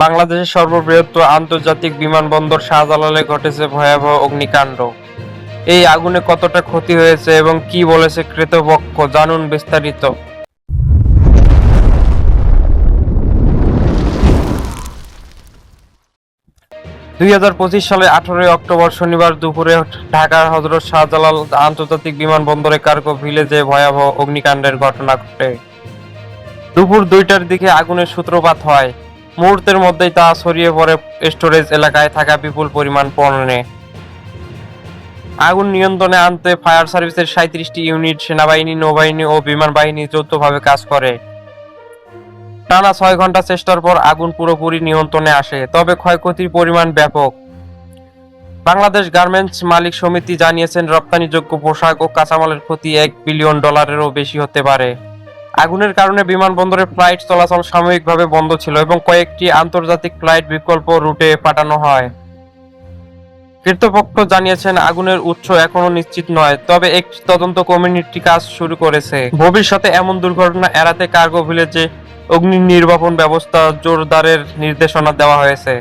বাংলাদেশের সর্ববৃহৎ আন্তর্জাতিক বিমানবন্দর শাহজালালে ঘটেছে ভয়াবহ অগ্নিকাণ্ড। এই আগুনে কতটা ক্ষতি হয়েছে এবং কি বলেছে কর্তৃপক্ষ, জানুন বিস্তারিত। 2025 সালের 18 অক্টোবর শনিবার দুপুরে ঢাকার হযরত শাহজালাল আন্তর্জাতিক বিমানবন্দরে কার্গো ভিলেজে ভয়াবহ অগ্নিকাণ্ডের ঘটনা ঘটে। দুপুর 2টার দিকে আগুনের সূত্রপাত হয়। মুহূর্তের মধ্যেই তা ছড়িয়ে পড়ে স্টোরেজ এলাকায় থাকা বিপুল পরিমাণ পণ্যে। আগুন নিয়ন্ত্রণে আনতে ফায়ার সার্ভিসের 37টি ইউনিট, সেনাবাহিনী, নৌবাহিনী ও বিমান বাহিনী যৌথভাবে কাজ করে। টানা 6 ঘন্টা চেষ্টার পর আগুন পুরোপুরি নিয়ন্ত্রণে আসে, তবে ক্ষয়ক্ষতির পরিমাণ ব্যাপক। বাংলাদেশ গার্মেন্টস মালিক সমিতি জানিয়েছেন, রপ্তানিযোগ্য পোশাক ও কাঁচামালের ক্ষতি $1 বিলিয়নেরও বেশি হতে পারে। আগুনের কারণে বিমানবন্দরের ফ্লাইট চলাচল সাময়িকভাবে বন্ধ ছিল এবং কয়েকটি আন্তর্জাতিক ফ্লাইট বিকল্প রুটে পাঠানো হয়। কর্তৃপক্ষ জানিয়েছেন, আগুনের উৎস এখনো নিশ্চিত নয়, তবে একটি তদন্ত কমিটি কাজ শুরু করেছে। ভবিষ্যতে এমন দুর্ঘটনা এড়াতে কার্গো ভিলেজে অগ্নি নির্বাপন ব্যবস্থা জোরদারের নির্দেশনা দেওয়া হয়েছে।